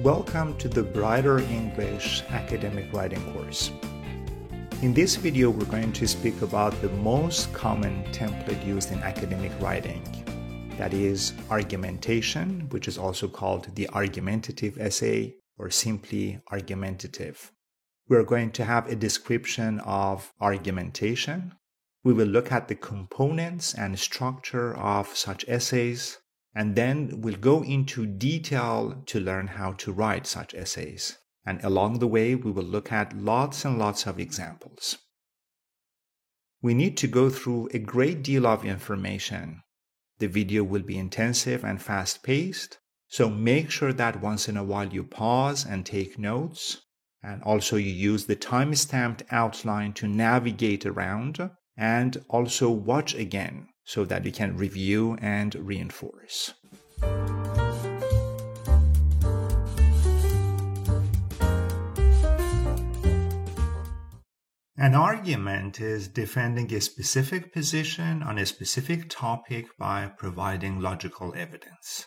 Welcome to the Brighter English Academic Writing course. In this video, we're going to speak about the most common template used in academic writing. That is argumentation, which is also called the argumentative essay or simply argumentative. We're going to have a description of argumentation. We will look at the components and structure of such essays, and then we'll go into detail to learn how to write such essays. And along the way, we will look at lots and lots of examples. We need to go through a great deal of information. The video will be intensive and fast-paced, so make sure that once in a while you pause and take notes, and also you use the time-stamped outline to navigate around, and also watch again so that you can review and reinforce. An argument is defending a specific position on a specific topic by providing logical evidence.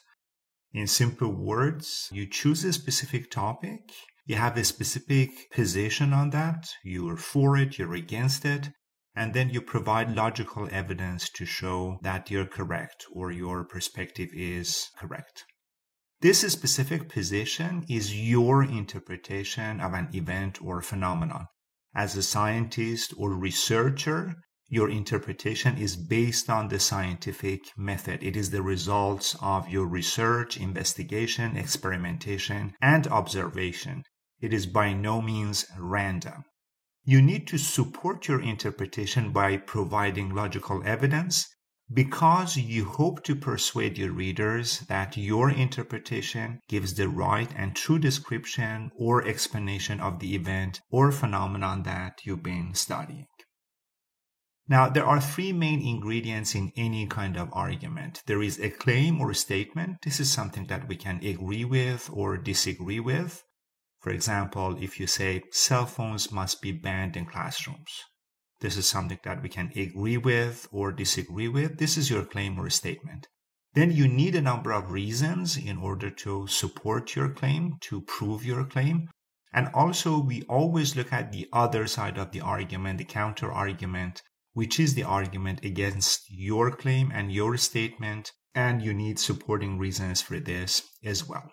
In simple words, you choose a specific topic, you have a specific position on that, you're for it, you're against it, and then you provide logical evidence to show that you're correct or your perspective is correct. This specific position is your interpretation of an event or phenomenon. As a scientist or researcher, your interpretation is based on the scientific method. It is the results of your research, investigation, experimentation, and observation. It is by no means random. You need to support your interpretation by providing logical evidence because you hope to persuade your readers that your interpretation gives the right and true description or explanation of the event or phenomenon that you've been studying. Now, there are three main ingredients in any kind of argument. There is a claim or a statement. This is something that we can agree with or disagree with. For example, if you say cell phones must be banned in classrooms, this is something that we can agree with or disagree with. This is your claim or statement. Then you need a number of reasons in order to support your claim, to prove your claim. And also, we always look at the other side of the argument, the counter argument, which is the argument against your claim and your statement. And you need supporting reasons for this as well.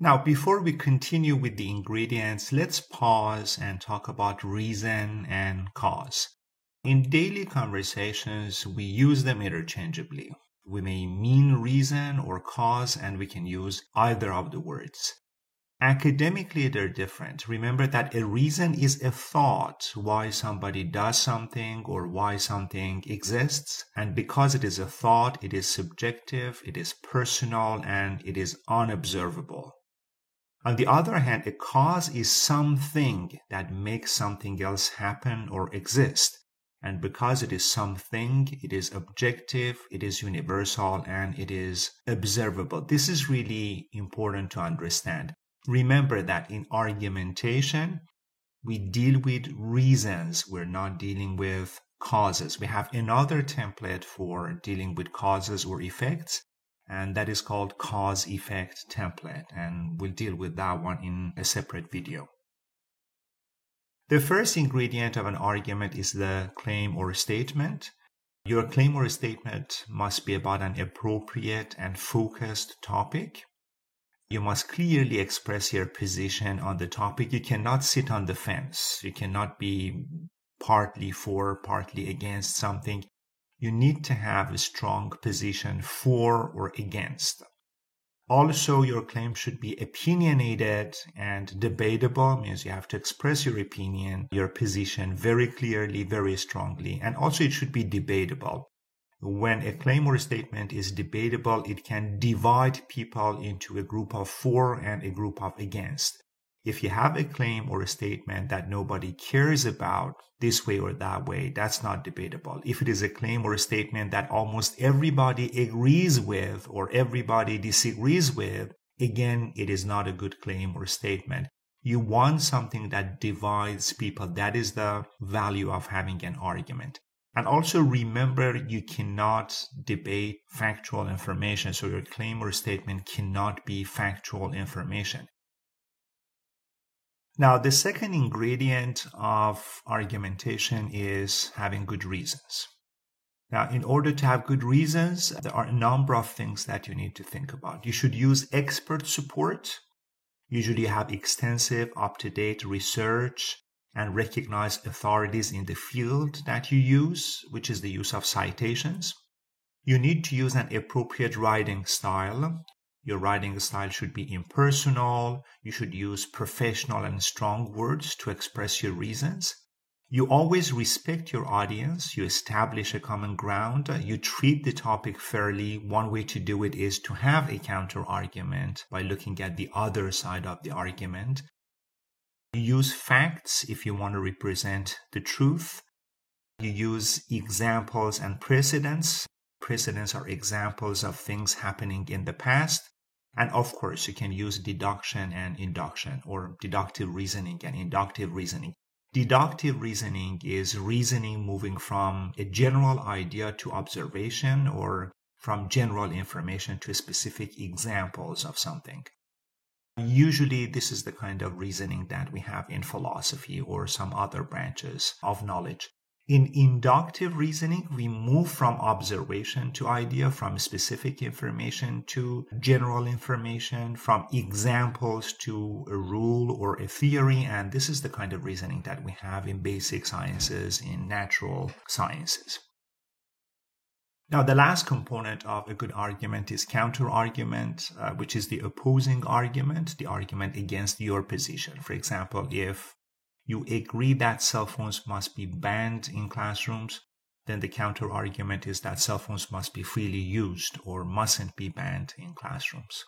Now, before we continue with the ingredients, let's pause and talk about reason and cause. In daily conversations, we use them interchangeably. We may mean reason or cause, and we can use either of the words. Academically, they're different. Remember that a reason is a thought why somebody does something or why something exists. And because it is a thought, it is subjective, it is personal, and it is unobservable. On the other hand, a cause is something that makes something else happen or exist. And because it is something, it is objective, it is universal, and it is observable. This is really important to understand. Remember that in argumentation, we deal with reasons. We're not dealing with causes. We have another template for dealing with causes or effects, and that is called cause-effect template, and we'll deal with that one in a separate video. The first ingredient of an argument is the claim or statement. Your claim or statement must be about an appropriate and focused topic. You must clearly express your position on the topic. You cannot sit on the fence. You cannot be partly for, partly against something. You need to have a strong position for or against. Also, your claim should be opinionated and debatable, means you have to express your opinion, your position very clearly, very strongly, and also it should be debatable. When a claim or a statement is debatable, it can divide people into a group of for and a group of against. If you have a claim or a statement that nobody cares about this way or that way, that's not debatable. If it is a claim or a statement that almost everybody agrees with or everybody disagrees with, again, it is not a good claim or statement. You want something that divides people. That is the value of having an argument. And also remember, you cannot debate factual information, so your claim or statement cannot be factual information. Now, the second ingredient of argumentation is having good reasons. Now, in order to have good reasons, there are a number of things that you need to think about. You should use expert support. Usually have extensive, up-to-date research and recognized authorities in the field that you use, which is the use of citations. You need to use an appropriate writing style. Your writing style should be impersonal. You should use professional and strong words to express your reasons. You always respect your audience. You establish a common ground. You treat the topic fairly. One way to do it is to have a counter argument by looking at the other side of the argument. You use facts if you want to represent the truth. You use examples and precedents. Precedents are examples of things happening in the past. And of course, you can use deduction and induction, or deductive reasoning and inductive reasoning. Deductive reasoning is reasoning moving from a general idea to observation, or from general information to specific examples of something. Usually, this is the kind of reasoning that we have in philosophy or some other branches of knowledge. In inductive reasoning, we move from observation to idea, from specific information to general information, from examples to a rule or a theory, and this is the kind of reasoning that we have in basic sciences, in natural sciences. Now, the last component of a good argument is counter-argument, which is the opposing argument, the argument against your position. For example, if you agree that cell phones must be banned in classrooms, then the counter-argument is that cell phones must be freely used or mustn't be banned in classrooms.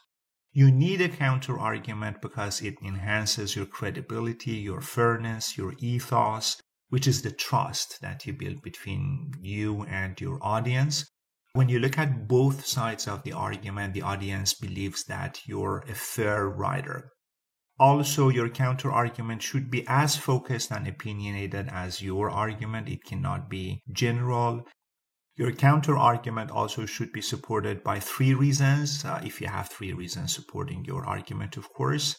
You need a counter-argument because it enhances your credibility, your fairness, your ethos, which is the trust that you build between you and your audience. When you look at both sides of the argument, the audience believes that you're a fair writer. Also, your counter-argument should be as focused and opinionated as your argument. It cannot be general. Your counter-argument also should be supported by 3 reasons, if you have 3 reasons supporting your argument, of course.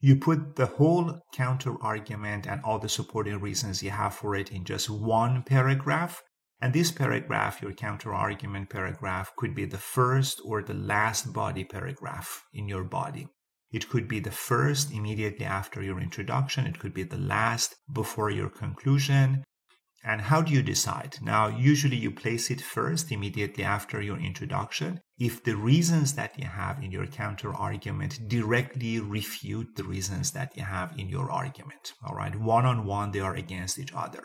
You put the whole counter-argument and all the supporting reasons you have for it in just one paragraph. And this paragraph, your counter-argument paragraph, could be the first or the last body paragraph in your body. It could be the first immediately after your introduction. It could be the last before your conclusion. And how do you decide? Now, usually you place it first immediately after your introduction if the reasons that you have in your counter-argument directly refute the reasons that you have in your argument. All right, one-on-one, they are against each other.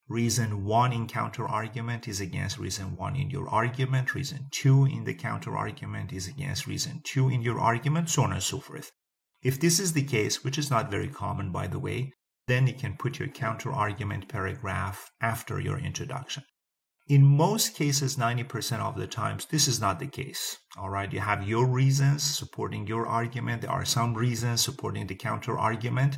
Reason 1 in counter-argument is against reason 1 in your argument. Reason 2 in the counter-argument is against reason 2 in your argument, so on and so forth. If this is the case, which is not very common, by the way, then you can put your counter-argument paragraph after your introduction. In most cases, 90% of the times, this is not the case. All right, you have your reasons supporting your argument. There are some reasons supporting the counter-argument.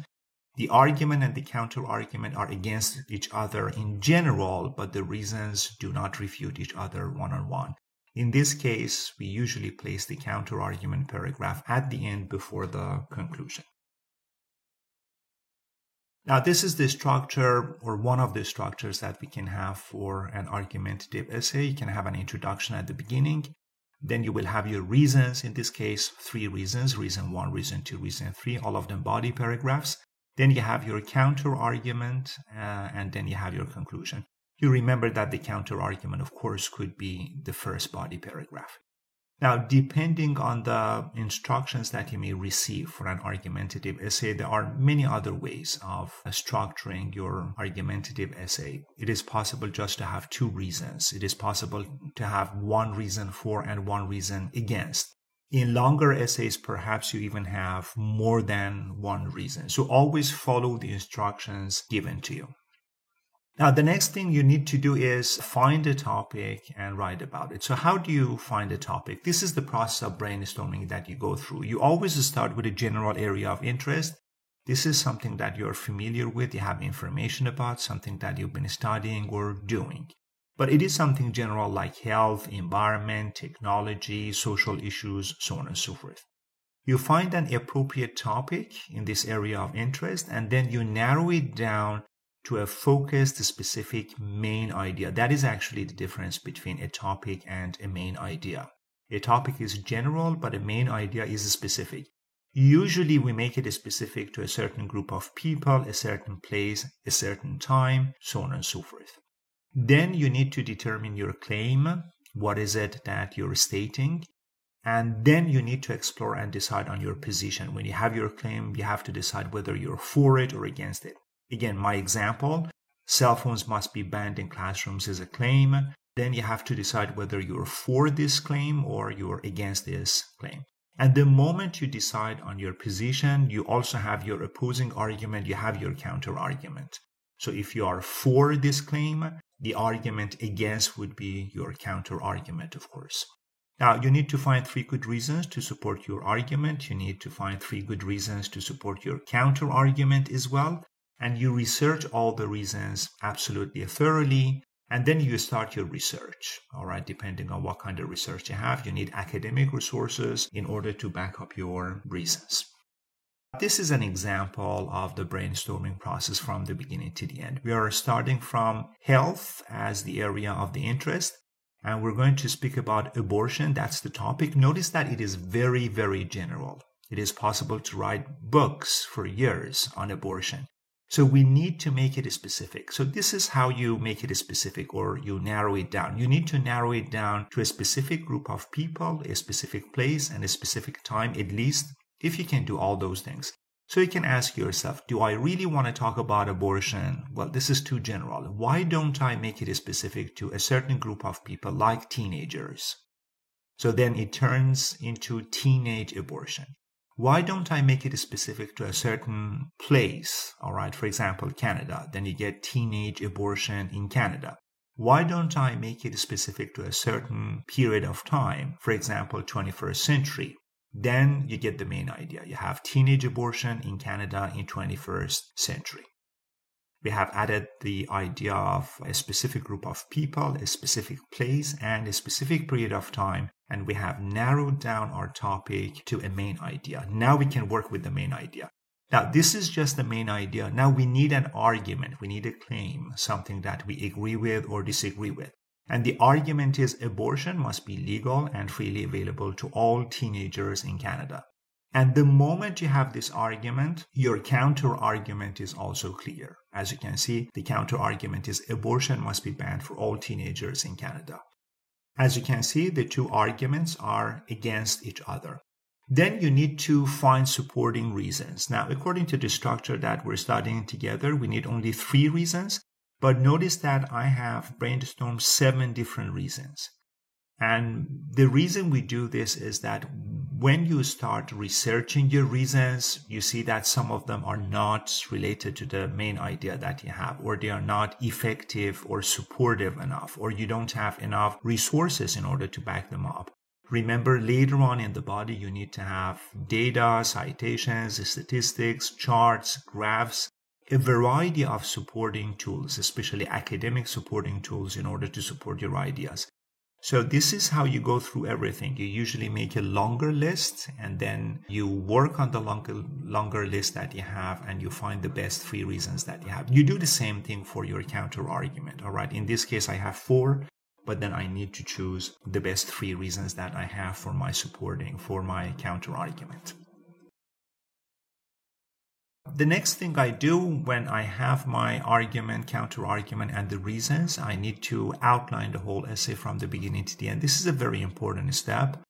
The argument and the counter-argument are against each other in general, but the reasons do not refute each other one-on-one. In this case, we usually place the counter-argument paragraph at the end before the conclusion. Now, this is the structure, or one of the structures that we can have for an argumentative essay. You can have an introduction at the beginning. Then you will have your reasons, in this case, 3 reasons, reason 1, reason 2, reason 3, all of them body paragraphs. Then you have your counter-argument, and then you have your conclusion. You remember that the counter-argument, of course, could be the first body paragraph. Now, depending on the instructions that you may receive for an argumentative essay, there are many other ways of structuring your argumentative essay. It is possible just to have 2 reasons. It is possible to have 1 reason for and 1 reason against. In longer essays, perhaps you even have more than 1 reason. So always follow the instructions given to you. Now, the next thing you need to do is find a topic and write about it. So how do you find a topic? This is the process of brainstorming that you go through. You always start with a general area of interest. This is something that you're familiar with, you have information about, something that you've been studying or doing. But it is something general like health, environment, technology, social issues, so on and so forth. You find an appropriate topic in this area of interest, and then you narrow it down to a focused, specific main idea. That is actually the difference between a topic and a main idea. A topic is general, but a main idea is specific. Usually we make it specific to a certain group of people, a certain place, a certain time, so on and so forth. Then you need to determine your claim. What is it that you're stating? And then you need to explore and decide on your position. When you have your claim, you have to decide whether you're for it or against it. Again, my example, cell phones must be banned in classrooms is a claim. Then you have to decide whether you're for this claim or you're against this claim. And the moment you decide on your position, you also have your opposing argument, you have your counter argument. So if you are for this claim, the argument against would be your counter argument, of course. Now, you need to find 3 good reasons to support your argument. You need to find 3 good reasons to support your counter argument as well. And you research all the reasons absolutely thoroughly. And then you start your research. All right, depending on what kind of research you have, you need academic resources in order to back up your reasons. This is an example of the brainstorming process from the beginning to the end. We are starting from health as the area of the interest, and we're going to speak about abortion. That's the topic. Notice that it is very, very general. It is possible to write books for years on abortion. So we need to make it specific. So this is how you make it specific, or you narrow it down. You need to narrow it down to a specific group of people, a specific place, and a specific time, at least, if you can do all those things. So you can ask yourself, do I really want to talk about abortion? Well, this is too general. Why don't I make it specific to a certain group of people, like teenagers? So then it turns into teenage abortion. Why don't I make it specific to a certain place? All right, for example, Canada. Then you get teenage abortion in Canada. Why don't I make it specific to a certain period of time? For example, 21st century. Then you get the main idea. You have teenage abortion in Canada in 21st century. We have added the idea of a specific group of people, a specific place, and a specific period of time. And we have narrowed down our topic to a main idea. Now we can work with the main idea. Now, this is just the main idea. Now we need an argument. We need a claim, something that we agree with or disagree with. And the argument is abortion must be legal and freely available to all teenagers in Canada. And the moment you have this argument, your counter argument is also clear. As you can see, the counter argument is abortion must be banned for all teenagers in Canada. As you can see, the 2 arguments are against each other. Then you need to find supporting reasons. Now, according to the structure that we're studying together, we need only 3 reasons. But notice that I have brainstormed 7 different reasons. And the reason we do this is that when you start researching your reasons, you see that some of them are not related to the main idea that you have, or they are not effective or supportive enough, or you don't have enough resources in order to back them up. Remember, later on in the body, you need to have data, citations, statistics, charts, graphs, a variety of supporting tools, especially academic supporting tools, in order to support your ideas. So this is how you go through everything. You usually make a longer list, and then you work on the longer list that you have, and you find the best 3 reasons that you have. You do the same thing for your counter argument. All right. In this case, I have 4, but then I need to choose the best 3 reasons that I have for my supporting, for my counter argument. The next thing I do when I have my argument, counter argument, and the reasons, I need to outline the whole essay from the beginning to the end. This is a very important step.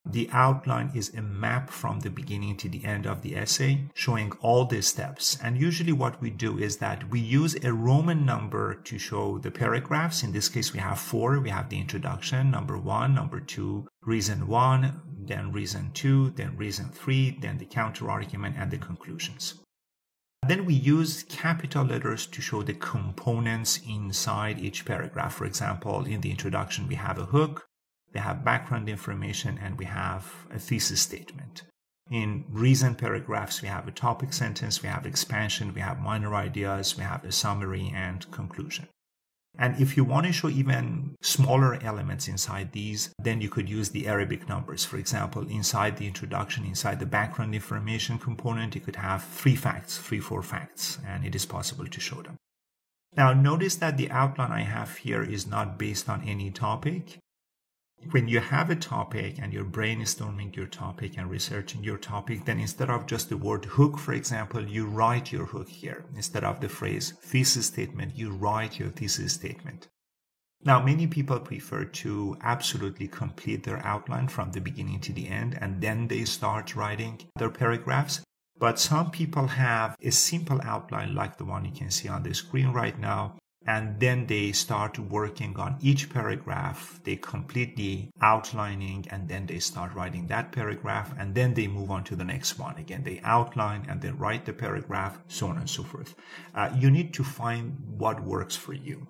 The outline is a map from the beginning to the end of the essay, showing all the steps. And usually what we do is that we use a Roman number to show the paragraphs. In this case, we have 4. We have the introduction, number 1, number 2, reason 1, then reason 2, then reason 3, then the counter argument, and the conclusions. Then we use capital letters to show the components inside each paragraph. For example, in the introduction, we have a hook, we have background information, and we have a thesis statement. In reason paragraphs, we have a topic sentence, we have expansion, we have minor ideas, we have a summary and conclusion. And if you want to show even smaller elements inside these, then you could use the Arabic numbers. For example, inside the introduction, inside the background information component, you could have 4 facts, and it is possible to show them. Now, notice that the outline I have here is not based on any topic. When you have a topic and you're brainstorming your topic and researching your topic, then instead of just the word hook, for example, you write your hook here. Instead of the phrase thesis statement, you write your thesis statement. Now, many people prefer to absolutely complete their outline from the beginning to the end, and then they start writing their paragraphs. But some people have a simple outline like the one you can see on the screen right now, and then they start working on each paragraph. They complete the outlining, and then they start writing that paragraph, and then they move on to the next one. Again, they outline and then write the paragraph, so on and so forth. You need to find what works for you.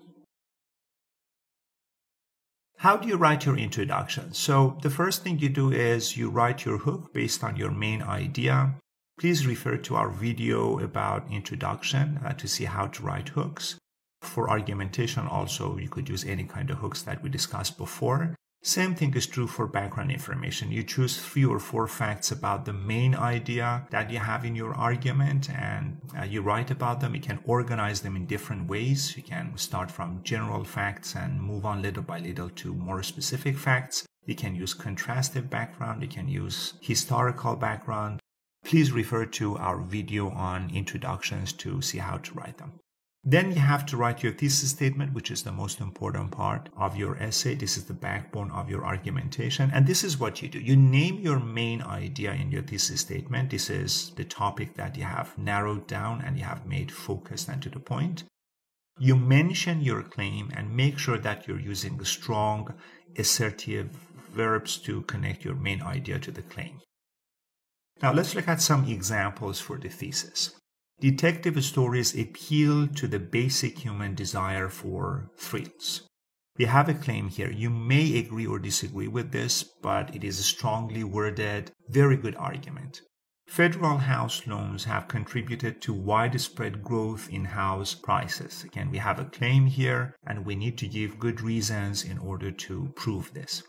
How do you write your introduction? So the first thing you do is you write your hook based on your main idea. Please refer to our video about introduction to see how to write hooks. For argumentation also, you could use any kind of hooks that we discussed before. Same thing is true for background information. You choose 3 or 4 facts about the main idea that you have in your argument, and you write about them. You can organize them in different ways. You can start from general facts and move on little by little to more specific facts. You can use contrastive background. You can use historical background. Please refer to our video on introductions to see how to write them. Then you have to write your thesis statement, which is the most important part of your essay. This is the backbone of your argumentation. And this is what you do. You name your main idea in your thesis statement. This is the topic that you have narrowed down and you have made focused and to the point. You mention your claim and make sure that you're using strong, assertive verbs to connect your main idea to the claim. Now let's look at some examples for the thesis. Detective stories appeal to the basic human desire for thrills. We have a claim here. You may agree or disagree with this, but it is a strongly worded, very good argument. Federal house loans have contributed to widespread growth in house prices. Again, we have a claim here, and we need to give good reasons in order to prove this.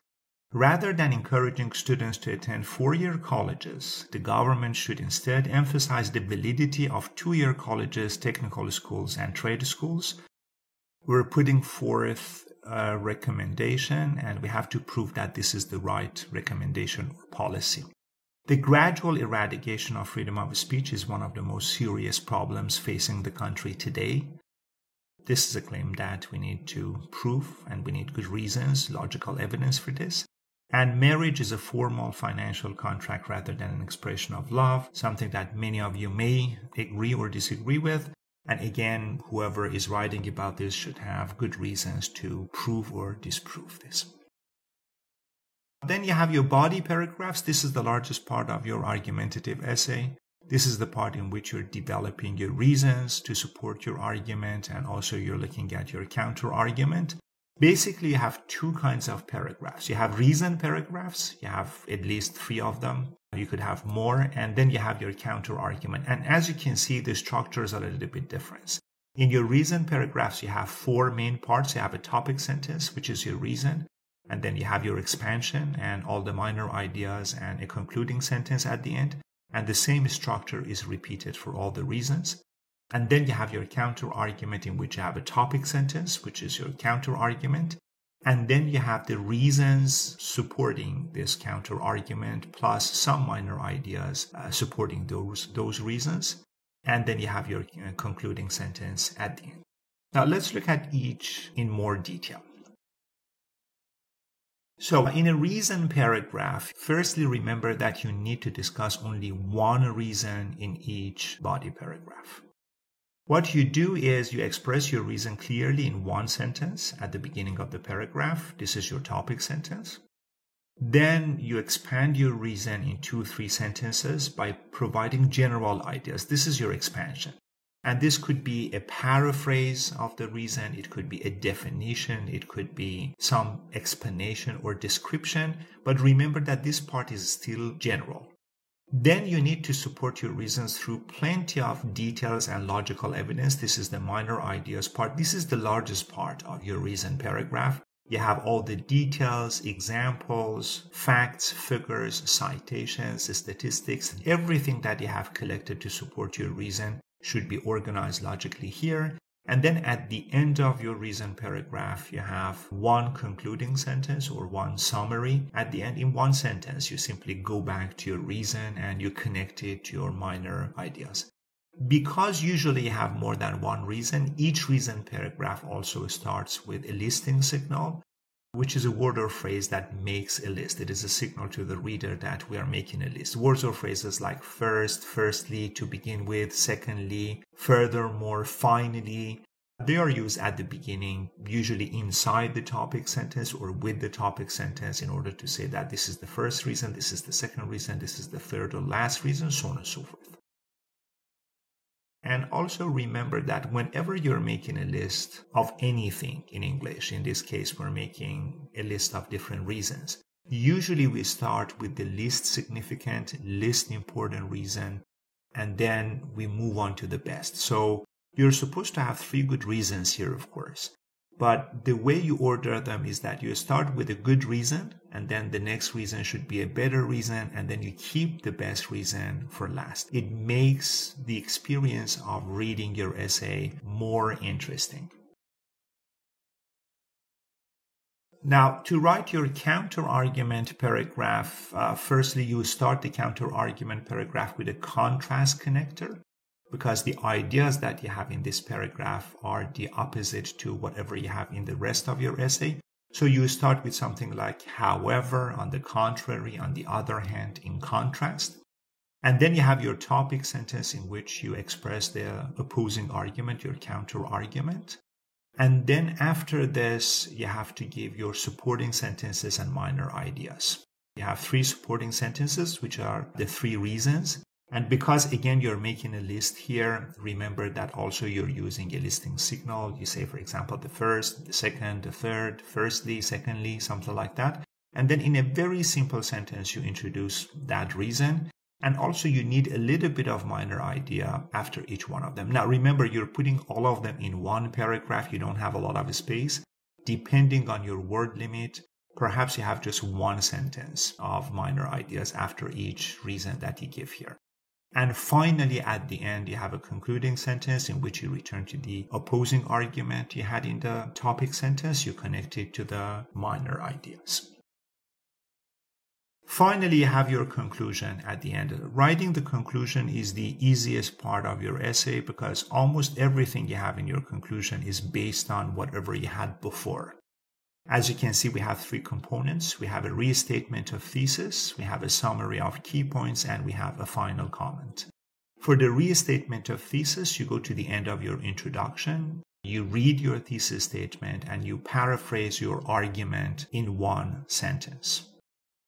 Rather than encouraging students to attend 4-year colleges, the government should instead emphasize the validity of 2-year colleges, technical schools, and trade schools. We're putting forth a recommendation, and we have to prove that this is the right recommendation or policy. The gradual eradication of freedom of speech is one of the most serious problems facing the country today. This is a claim that we need to prove, and we need good reasons, logical evidence for this. And marriage is a formal financial contract rather than an expression of love, something that many of you may agree or disagree with. And again, whoever is writing about this should have good reasons to prove or disprove this. Then you have your body paragraphs. This is the largest part of your argumentative essay. This is the part in which you're developing your reasons to support your argument, and also you're looking at your counter argument. Basically, you have 2 kinds of paragraphs. You have reason paragraphs. You have at least 3 of them. You could have more. And then you have your counter argument. And as you can see, the structure is a little bit different. In your reason paragraphs, you have 4 main parts. You have a topic sentence, which is your reason. And then you have your expansion and all the minor ideas and a concluding sentence at the end. And the same structure is repeated for all the reasons. And then you have your counter argument, in which you have a topic sentence, which is your counter argument. And then you have the reasons supporting this counter argument, plus some minor ideas supporting those reasons. And then you have your concluding sentence at the end. Now let's look at each in more detail. So in a reason paragraph, firstly remember that you need to discuss only one reason in each body paragraph. What you do is you express your reason clearly in one sentence at the beginning of the paragraph. This is your topic sentence. Then you expand your reason in 2-3 sentences by providing general ideas. This is your expansion. And this could be a paraphrase of the reason. It could be a definition. It could be some explanation or description. But remember that this part is still general. Then you need to support your reasons through plenty of details and logical evidence. This is the minor ideas part. This is the largest part of your reason paragraph. You have all the details, examples, facts, figures, citations, statistics, everything that you have collected to support your reason should be organized logically here. And then at the end of your reason paragraph, you have one concluding sentence or one summary. At the end, in one sentence, you simply go back to your reason and you connect it to your minor ideas. Because usually you have more than one reason, each reason paragraph also starts with a listing signal, which is a word or phrase that makes a list. It is a signal to the reader that we are making a list. Words or phrases like first, firstly, to begin with, secondly, furthermore, finally, they are used at the beginning, usually inside the topic sentence or with the topic sentence in order to say that this is the first reason, this is the second reason, this is the third or last reason, so on and so forth. And also remember that whenever you're making a list of anything in English, in this case, we're making a list of different reasons. Usually we start with the least significant, least important reason, and then we move on to the best. So you're supposed to have 3 good reasons here, of course. But the way you order them is that you start with a good reason, and then the next reason should be a better reason, and then you keep the best reason for last. It makes the experience of reading your essay more interesting. Now, to write your counter-argument paragraph, firstly, you start the counter-argument paragraph with a contrast connector, because the ideas that you have in this paragraph are the opposite to whatever you have in the rest of your essay. So you start with something like, however, on the contrary, on the other hand, in contrast. And then you have your topic sentence in which you express the opposing argument, your counter-argument. And then after this, you have to give your supporting sentences and minor ideas. You have 3 supporting sentences, which are the 3 reasons. And because, again, you're making a list here, remember that also you're using a listing signal. You say, for example, the first, the second, the third, firstly, secondly, something like that. And then in a very simple sentence, you introduce that reason. And also you need a little bit of minor idea after each one of them. Now, remember, you're putting all of them in one paragraph. You don't have a lot of space. Depending on your word limit, perhaps you have just one sentence of minor ideas after each reason that you give here. And finally, at the end, you have a concluding sentence in which you return to the opposing argument you had in the topic sentence. You connect it to the minor ideas. Finally, you have your conclusion at the end. Writing the conclusion is the easiest part of your essay because almost everything you have in your conclusion is based on whatever you had before. As you can see, we have 3 components. We have a restatement of thesis, we have a summary of key points, and we have a final comment. For the restatement of thesis, you go to the end of your introduction, you read your thesis statement, and you paraphrase your argument in one sentence.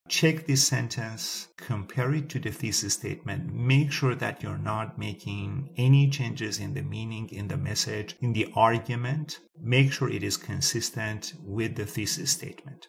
Check this sentence, compare it to the thesis statement, make sure that you're not making any changes in the meaning, in the message, in the argument. Make sure it is consistent with the thesis statement.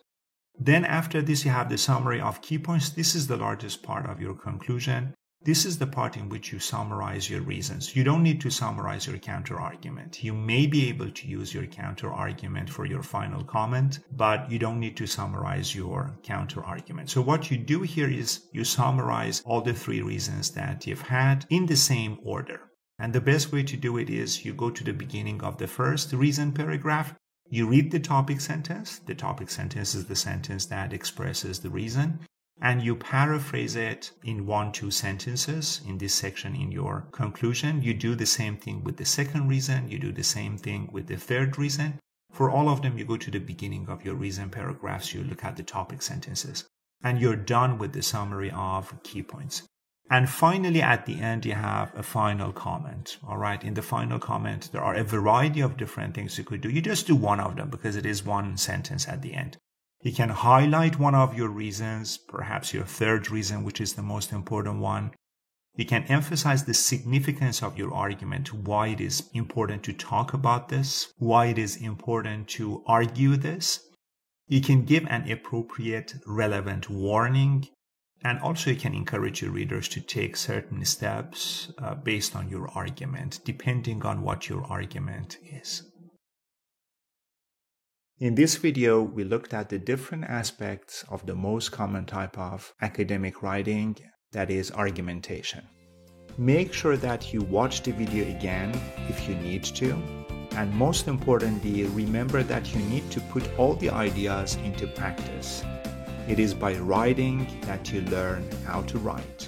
Then after this, you have the summary of key points. This is the largest part of your conclusion. This is the part in which you summarize your reasons. You don't need to summarize your counter-argument. You may be able to use your counter-argument for your final comment, but you don't need to summarize your counter-argument. So what you do here is you summarize all the 3 reasons that you've had in the same order. And the best way to do it is you go to the beginning of the first reason paragraph, you read the topic sentence. The topic sentence is the sentence that expresses the reason. And you paraphrase it in 1-2 sentences in this section in your conclusion. You do the same thing with the second reason. You do the same thing with the third reason. For all of them, you go to the beginning of your reason paragraphs. You look at the topic sentences. And you're done with the summary of key points. And finally, at the end, you have a final comment. All right. In the final comment, there are a variety of different things you could do. You just do one of them because it is one sentence at the end. You can highlight one of your reasons, perhaps your third reason, which is the most important one. You can emphasize the significance of your argument, why it is important to talk about this, why it is important to argue this. You can give an appropriate, relevant warning. And also you can encourage your readers to take certain steps based on your argument, depending on what your argument is. In this video, we looked at the different aspects of the most common type of academic writing, that is argumentation. Make sure that you watch the video again if you need to. And most importantly, remember that you need to put all the ideas into practice. It is by writing that you learn how to write.